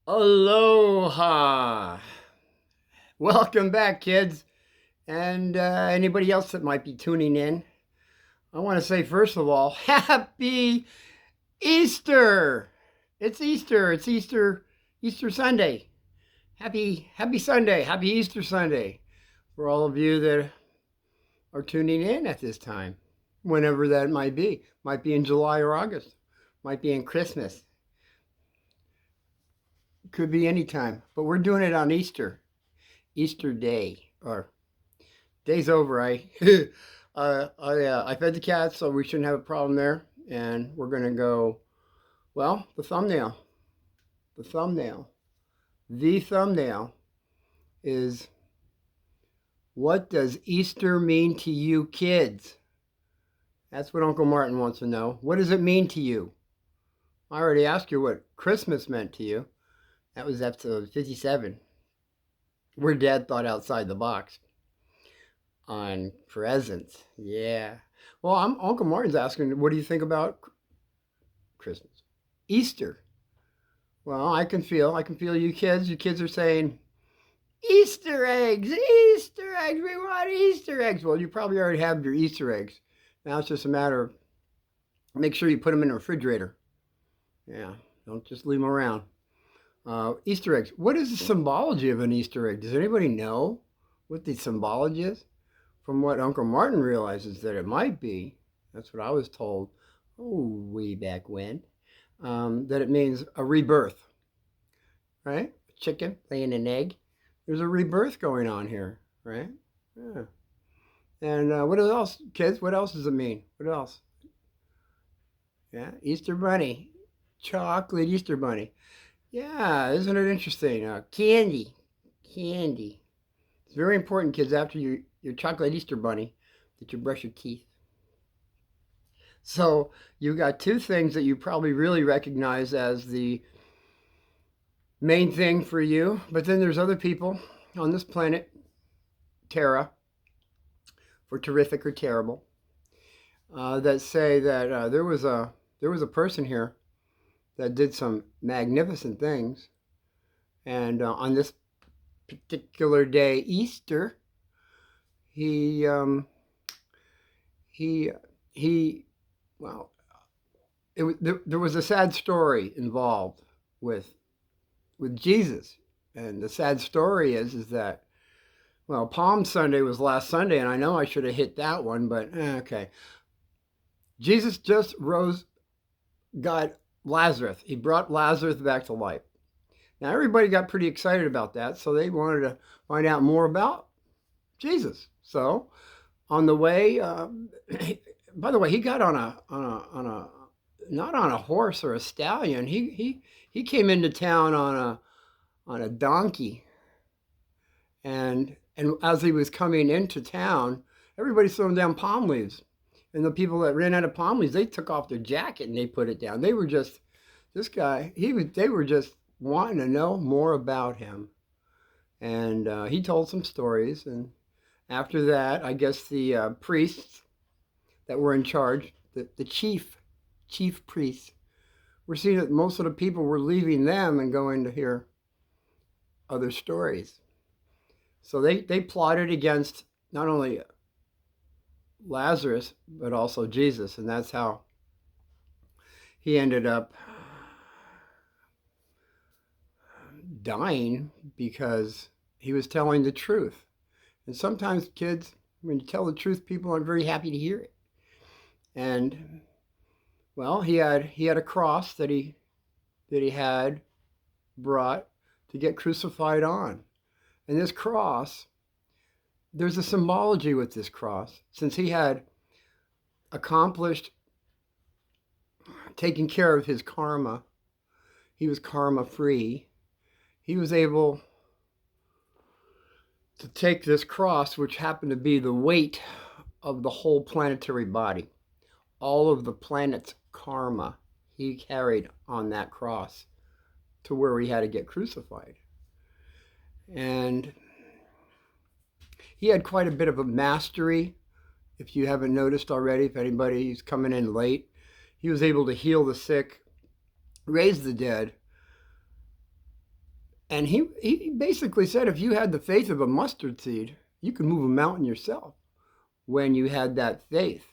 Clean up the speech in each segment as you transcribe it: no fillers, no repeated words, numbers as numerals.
Aloha! Welcome back, kids, and anybody else that might be tuning in. I want to say, first of all, Happy Easter! It's Easter. It's Easter Sunday. Happy Sunday. Happy Easter Sunday for all of you that are tuning in at this time, whenever that might be. Might be in July or August. Might be in Christmas. Could be any time, but we're doing it on Easter Day, or day's over. I fed the cats, so we shouldn't have a problem there. And we're gonna go. Well, the thumbnail, the thumbnail is, what does Easter mean to you, kids? That's what Uncle Martin wants to know. What does it mean to you? I already asked you what Christmas meant to you. That was episode 57. Where Dad thought outside the box on presents. Yeah. Well, Uncle Martin's asking, what do you think about Christmas? Easter. Well, I can feel you kids. You kids are saying, Easter eggs, Easter eggs, we want Easter eggs. Well, you probably already have your Easter eggs. Now it's just a matter of make sure you put them in the refrigerator. Yeah, don't just leave them around. Easter eggs. What is the symbology of an Easter egg? Does anybody know what the symbology is? From what Uncle Martin realizes that it might be, that's what I was told, way back when, that it means a rebirth, right? A chicken laying an egg. There's a rebirth going on here, right? Yeah. And what else, kids? What else does it mean? What else? Yeah, Easter Bunny. Chocolate Easter Bunny. Yeah, isn't it interesting? Candy. It's very important, kids, after your chocolate Easter Bunny, that you brush your teeth. So you got two things that you probably really recognize as the main thing for you, but then there's other people on this planet, Terra, for terrific or terrible, that say that there was a person here that did some magnificent things, and on this particular day, Easter, he well, there was a sad story involved with Jesus, and the sad story is that, well, Palm Sunday was last Sunday, and I know I should have hit that one, but okay. Jesus just got Lazarus. He brought Lazarus back to life. Now, everybody got pretty excited about that, so they wanted to find out more about Jesus. So, on the way, by the way, he got on a not on a horse or a stallion. He came into town on a donkey, and as he was coming into town, everybody's throwing down palm leaves. And the people that ran out of palm leaves, they took off their jacket and they put it down. They were just, they were just wanting to know more about him. And he told some stories. And after that, I guess the priests that were in charge, the chief priests, were seeing that most of the people were leaving them and going to hear other stories. So they plotted against not only Lazarus, but also Jesus. And that's how he ended up dying, because he was telling the truth. And sometimes, kids, when you tell the truth, people aren't very happy to hear it. And well, he had a cross that he had brought to get crucified on. And this cross, there's a symbology with this cross. Since he had accomplished taking care of his karma, he was karma free, he was able to take this cross, which happened to be the weight of the whole planetary body, all of the planet's karma, he carried on that cross to where he had to get crucified. And he had quite a bit of a mastery. If you haven't noticed already, if anybody's coming in late, he was able to heal the sick, raise the dead, And he basically said if you had the faith of a mustard seed, you could move a mountain yourself when you had that faith.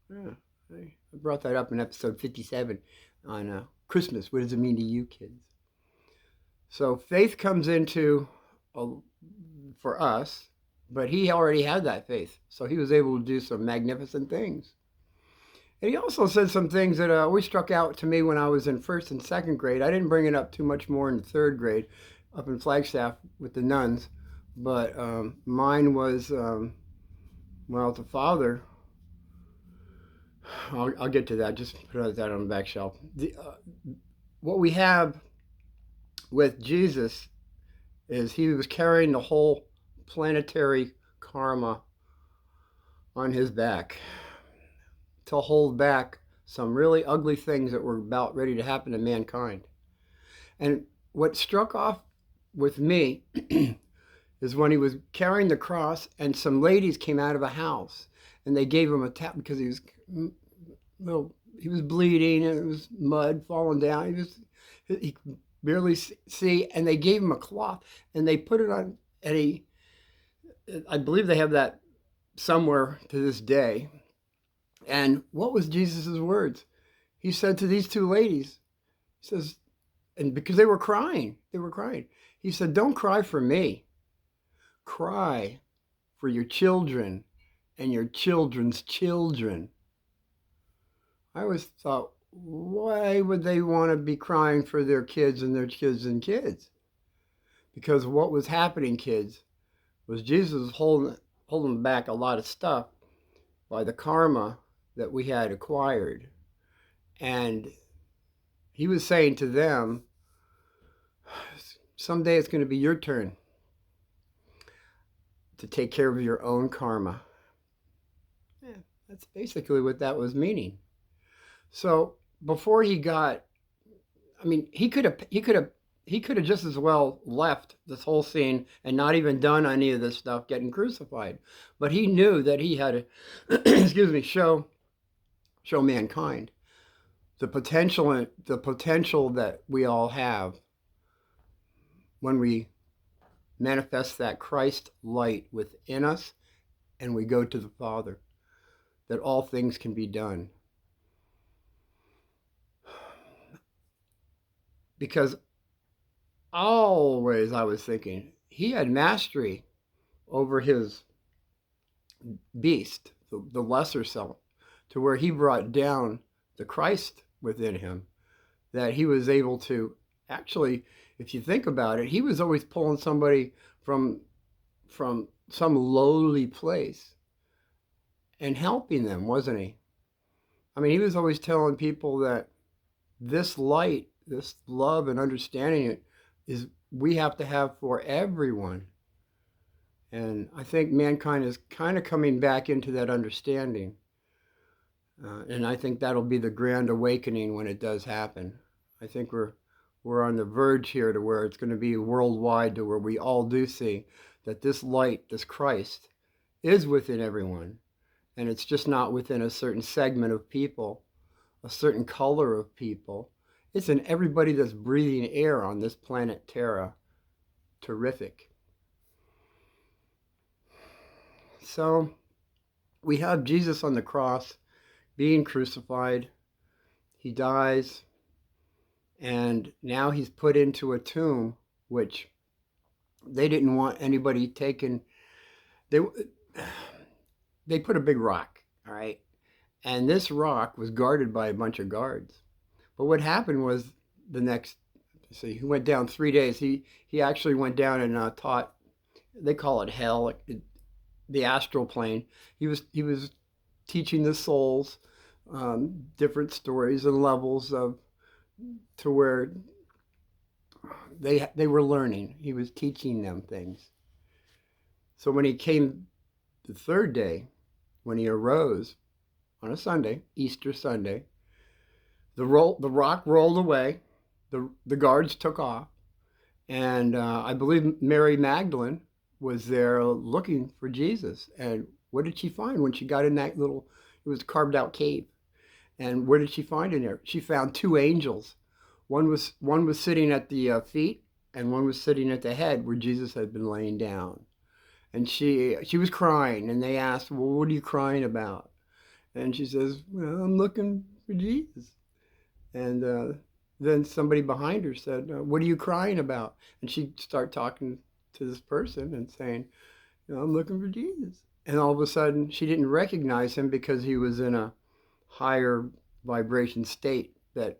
Yeah, I brought that up in episode 57 on Christmas. What does it mean to you kids? So faith comes into for us, but he already had that faith. So he was able to do some magnificent things. And he also said some things that always struck out to me when I was in first and second grade. I didn't bring it up too much more in the third grade up in Flagstaff with the nuns. But mine was, well, the Father. I'll get to that. Just put that on the back shelf. What we have with Jesus is he was carrying the whole planetary karma on his back to hold back some really ugly things that were about ready to happen to mankind. And what struck off with me is when he was carrying the cross and some ladies came out of a house and they gave him a tap because he was bleeding and it was mud falling down. He could barely see, and they gave him a cloth and they put it on, and I believe they have that somewhere to this day. And what was Jesus' words? He said to these two ladies, he says, and because they were crying, he said, don't cry for me. Cry for your children and your children's children. I always thought, why would they want to be crying for their kids and their kids and kids? Because what was happening, kids, was Jesus was holding back a lot of stuff by the karma that we had acquired. And he was saying to them, someday it's going to be your turn to take care of your own karma. Yeah, that's basically what that was meaning. So before he got, I mean, he could have just as well left this whole scene and not even done any of this stuff getting crucified. But he knew that he had to, show mankind the potential that we all have when we manifest that Christ light within us and we go to the Father, that all things can be done. Because always I was thinking, he had mastery over his beast, the lesser self, to where he brought down the Christ within him, that he was able to actually, if you think about it, he was always pulling somebody from some lowly place and helping them, wasn't he? I mean, he was always telling people that this light, this love and understanding it is we have to have for everyone. And I think mankind is kind of coming back into that understanding. And I think that'll be the grand awakening when it does happen. I think we're on the verge here to where it's going to be worldwide, to where we all do see that this light, this Christ, is within everyone. And it's just not within a certain segment of people, a certain color of people. It's in everybody that's breathing air on this planet Terra. Terrific. So we have Jesus on the cross being crucified. He dies, and now he's put into a tomb, which they didn't want anybody taken. They put a big rock, all right? And this rock was guarded by a bunch of guards. But what happened was he went down 3 days. He actually went down and taught, they call it hell, the astral plane. He was teaching the souls different stories and levels to where they were learning. He was teaching them things. So when he came the third day, when he arose on a Sunday, Easter Sunday, the rock rolled away, the guards took off, and I believe Mary Magdalene was there looking for Jesus. And what did she find when she got in that little, it was carved out cave? And what did she find in there? She found two angels. One was sitting at the feet and one was sitting at the head where Jesus had been laying down. And she was crying, and they asked, well, what are you crying about? And she says, well, I'm looking for Jesus. And then somebody behind her said, what are you crying about? And she'd start talking to this person and saying, I'm looking for Jesus. And all of a sudden, she didn't recognize him because he was in a higher vibration state that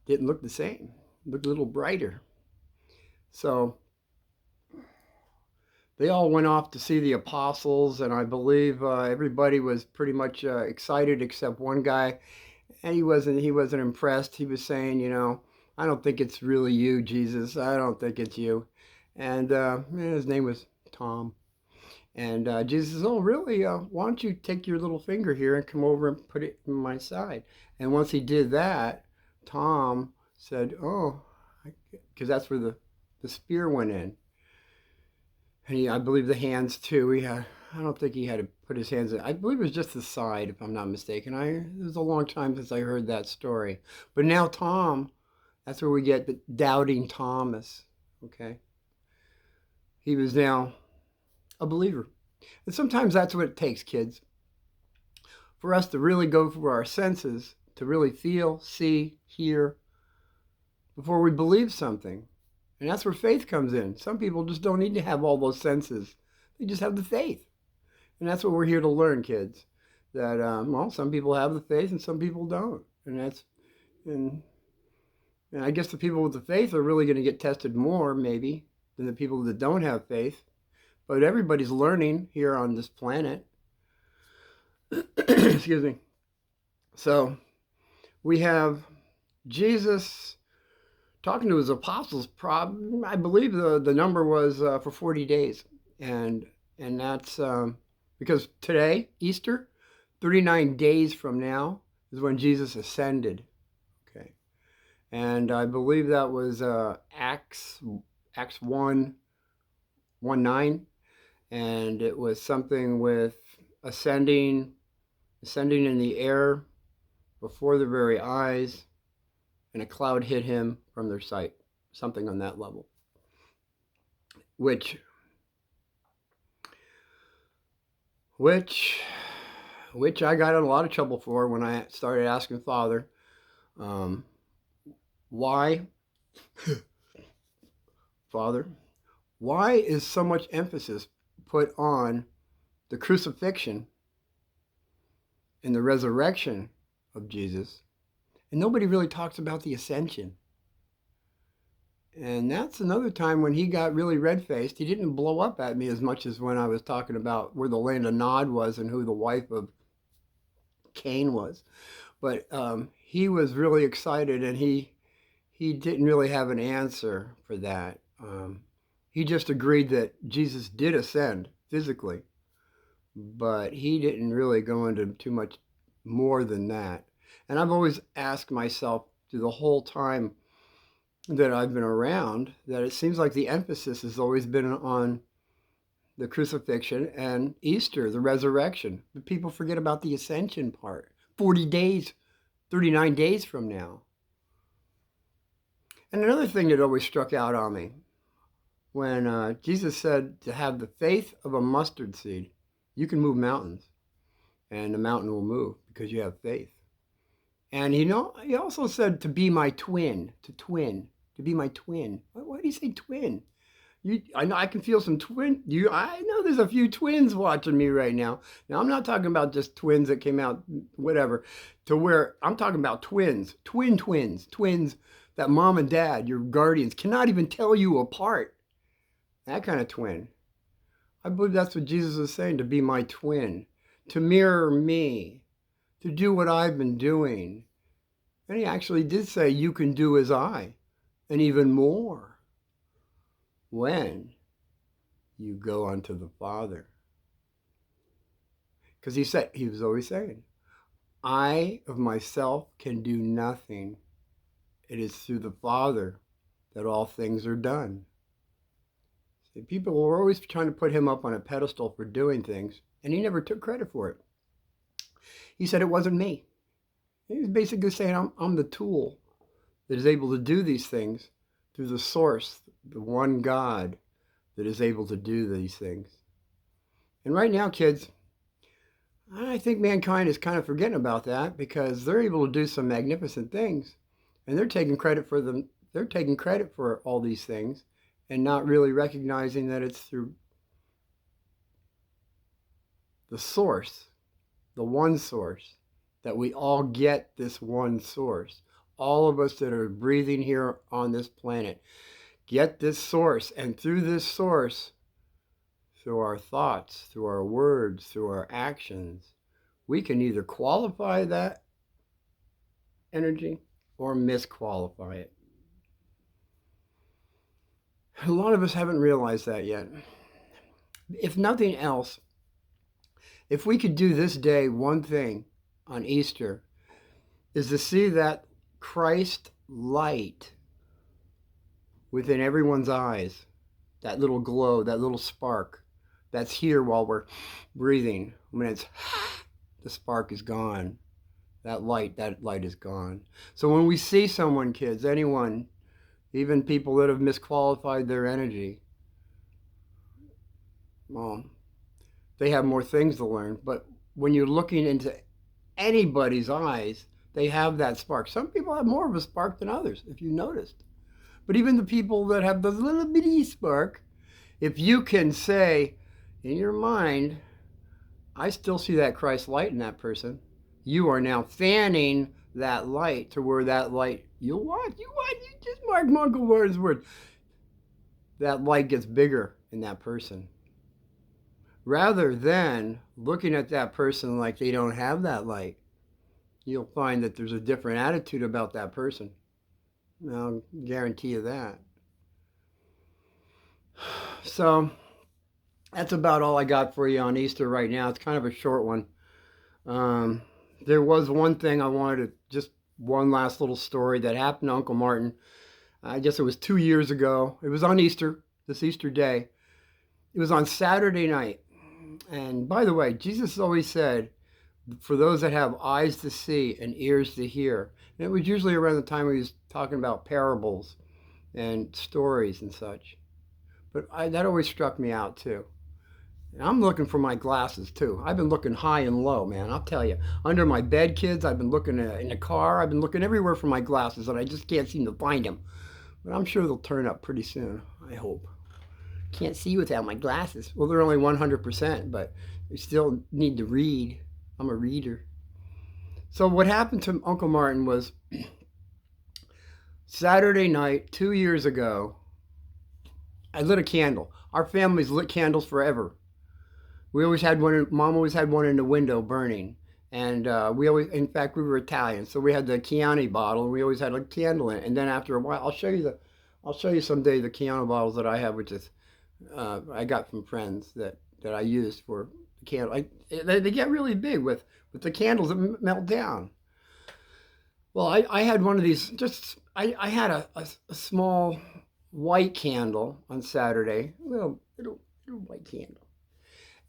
didn't look the same, looked a little brighter. So they all went off to see the apostles, and I believe everybody was pretty much excited except one guy, and he wasn't impressed. He was saying, I don't think it's really you, Jesus. I don't think it's you. And his name was Tom. And Jesus says, oh, really? Why don't you take your little finger here and come over and put it in my side? And once he did that, Tom said, oh, because that's where the spear went in. And I believe the hands too. I don't think he had to put his hands in. I believe it was just the side, if I'm not mistaken. It was a long time since I heard that story. But now Tom, that's where we get the doubting Thomas, okay? He was now a believer. And sometimes that's what it takes, kids. For us to really go through our senses, to really feel, see, hear, before we believe something. And that's where faith comes in. Some people just don't need to have all those senses. They just have the faith. And that's what we're here to learn, kids. That, some people have the faith and some people don't. And I guess the people with the faith are really going to get tested more, maybe, than the people that don't have faith. But everybody's learning here on this planet. Excuse me. So we have Jesus talking to his apostles. I believe the number was for 40 days. And that's because today, Easter, 39 days from now, is when Jesus ascended. Okay. And I believe that was Acts 1:9. And it was something with ascending in the air before their very eyes, and a cloud hid him from their sight, something on that level, which I got in a lot of trouble for when I started asking Father, why, Father, why is so much emphasis put on the crucifixion and the resurrection of Jesus, and nobody really talks about the ascension? And that's another time when he got really red-faced. He didn't blow up at me as much as when I was talking about where the land of Nod was and who the wife of Cain was. But he was really excited, and he didn't really have an answer for that. He just agreed that Jesus did ascend physically, but he didn't really go into too much more than that. And I've always asked myself through the whole time that I've been around that it seems like the emphasis has always been on the crucifixion and Easter, the resurrection. But people forget about the ascension part. 40 days, 39 days from now. And another thing that always struck out on me, when Jesus said to have the faith of a mustard seed, you can move mountains, and the mountain will move because you have faith. And he also said to be my twin, to be my twin. Why do you say twin? I know I can feel some I know there's a few twins watching me right now. Now, I'm not talking about just twins that came out, whatever, I'm talking about twins that mom and dad, your guardians, cannot even tell you apart. That kind of twin. I believe that's what Jesus is saying, to be my twin, to mirror me, to do what I've been doing. And he actually did say, you can do as I, and even more, when you go unto the Father. Because he was always saying, I of myself can do nothing. It is through the Father that all things are done. See, people were always trying to put him up on a pedestal for doing things, and he never took credit for it. He said it wasn't me. He was basically saying, I'm the tool that is able to do these things through the source, the one God that is able to do these things. And right now, kids, I think mankind is kind of forgetting about that because they're able to do some magnificent things, and they're taking credit for them. They're taking credit for all these things and not really recognizing that it's through the source, the one source, that we all get this one source. All of us that are breathing here on this planet get this source, and through this source, through our thoughts, through our words, through our actions, we can either qualify that energy or misqualify it. A lot of us haven't realized that yet. If nothing else, if we could do this day one thing on Easter, is to see that Christ light within everyone's eyes, that little glow, that little spark that's here while we're breathing. When it's the spark is gone, that light is gone. So when we see someone, kids, anyone, even people that have misqualified their energy, well, they have more things to learn. But when you're looking into anybody's eyes, they have that spark. Some people have more of a spark than others, if you noticed. But even the people that have the little bitty spark, if you can say in your mind, I still see that Christ light in that person, you are now fanning that light to where that light, you just mark Uncle Martin's word, that light gets bigger in that person. Rather than looking at that person like they don't have that light, you'll find that there's a different attitude about that person. I'll guarantee you that. So that's about all I got for you on Easter right now. It's kind of a short one. There was one thing I wanted to, just one last little story that happened to Uncle Martin. I guess it was 2 years ago. It was on Easter, this Easter day. It was on Saturday night. And by the way, Jesus always said, for those that have eyes to see and ears to hear. And it was usually around the time he was talking about parables and stories and such. But that always struck me out too. And I'm looking for my glasses too. I've been looking high and low, man. I'll tell you. Under my bed, kids. I've been looking in the car. I've been looking everywhere for my glasses, and I just can't seem to find them. But I'm sure they'll turn up pretty soon, I hope. Can't see without my glasses. Well, they're only 100%, but they still need to read. I'm a reader. So what happened to Uncle Martin was Saturday night, 2 years ago, I lit a candle. Our family's lit candles forever. We always had one, Mom always had one in the window burning. And we always, in fact, we were Italian, so we had the Chianti bottle, and we always had a candle in it. And then after a while, I'll show you someday the Chianti bottles that I have, which is, I got from friends that I used for the candle. They get really big with the candles that melt down. Well, I had one of these, I had a small white candle on Saturday, a little white candle.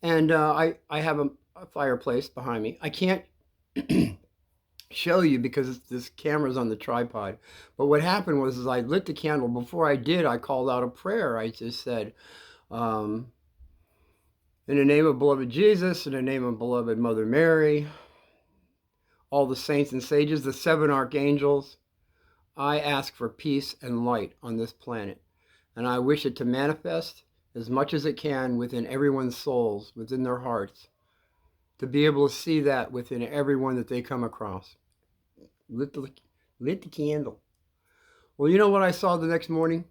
And I have a fireplace behind me. I can't show you because this camera's on the tripod. But what happened was I lit the candle. Before I did, I called out a prayer. I just said, in the name of beloved Jesus, in the name of beloved Mother Mary, all the saints and sages, the 7 archangels, I ask for peace and light on this planet. And I wish it to manifest as much as it can within everyone's souls, within their hearts, to be able to see that within everyone that they come across. Lit the candle. Well, you know what I saw the next morning?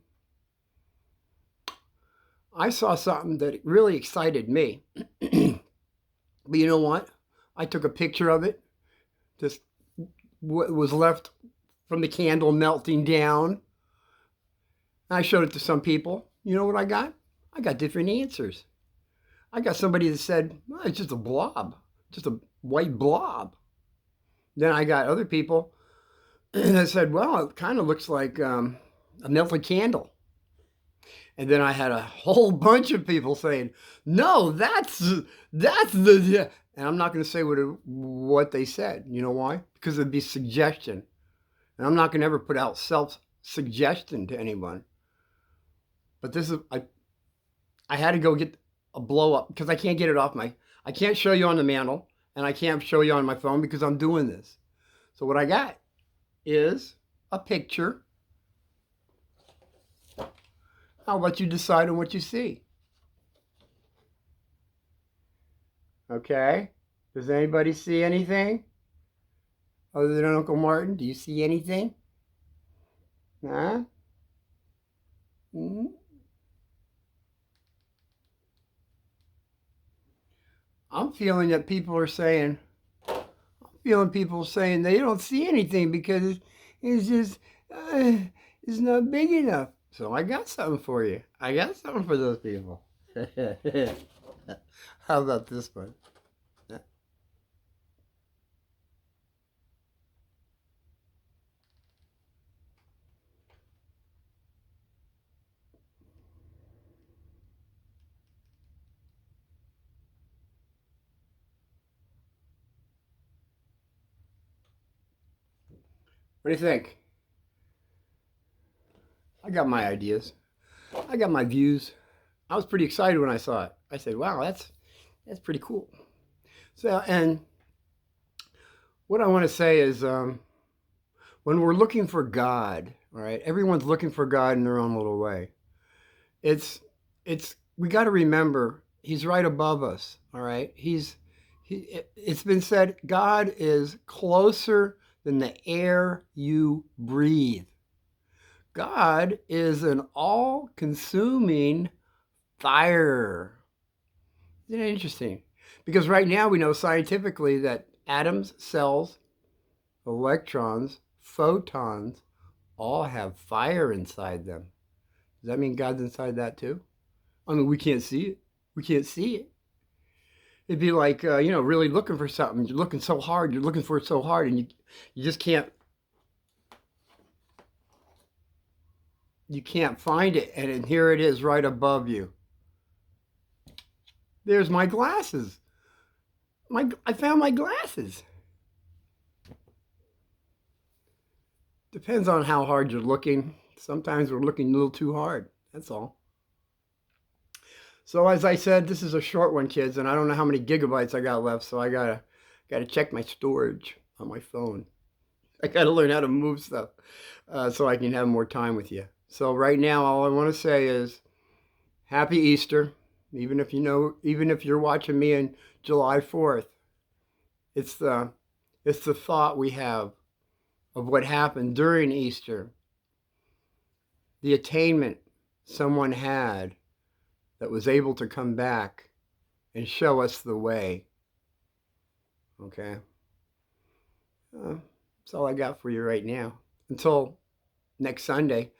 I saw something that really excited me. But you know what? I took a picture of it. Just what was left from the candle melting down. I showed it to some people. You know what I got? I got different answers. I got somebody that said, well, it's just a blob, just a white blob. Then I got other people that said, well, it kind of looks like a melted candle. And then I had a whole bunch of people saying, no, that's the, and I'm not going to say what they said. You know why? Because it'd be suggestion. And I'm not going to ever put out suggestion to anyone. But this is, I had to go get a blow up because I can't get it off I can't show you on the mantle and I can't show you on my phone because I'm doing this. So what I got is a picture. I'll let you decide on what you see. Okay? Does anybody see anything? Other than Uncle Martin, do you see anything? Huh? Mm-hmm. I'm feeling that people are saying, they don't see anything because it's just, it's not big enough. So I got something for you. I got something for those people. How about this one? What do you think? I got my ideas. I got my views. I was pretty excited when I saw it. I said, wow, that's pretty cool. So, and what I want to say is when we're looking for God, all right, everyone's looking for God in their own little way. We got to remember he's right above us, all right? It's been said God is closer than the air you breathe. God is an all-consuming fire. Isn't it interesting? Because right now we know scientifically that atoms, cells, electrons, photons all have fire inside them. Does that mean God's inside that too? I mean, we can't see it. We can't see it. It'd be like, really looking for something. You're looking so hard. You're looking for it so hard, and you just can't. You can't find it, and here it is right above you. There's my glasses. I found my glasses. Depends on how hard you're looking. Sometimes we're looking a little too hard. That's all. So as I said, this is a short one, kids, and I don't know how many gigabytes I got left, so I gotta check my storage on my phone. I gotta learn how to move stuff so I can have more time with you. So right now, all I want to say is Happy Easter. Even if you're watching me on July 4th, it's the thought we have of what happened during Easter, the attainment someone had that was able to come back and show us the way. Okay? That's all I got for you right now. Until next Sunday.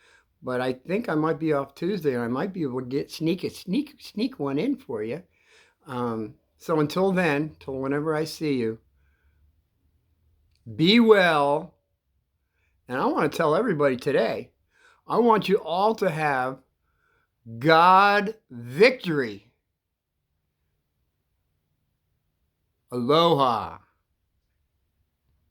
But I think I might be off Tuesday, and I might be able to sneak one in for you. So until then, till whenever I see you, be well. And I want to tell everybody today, I want you all to have God victory. Aloha.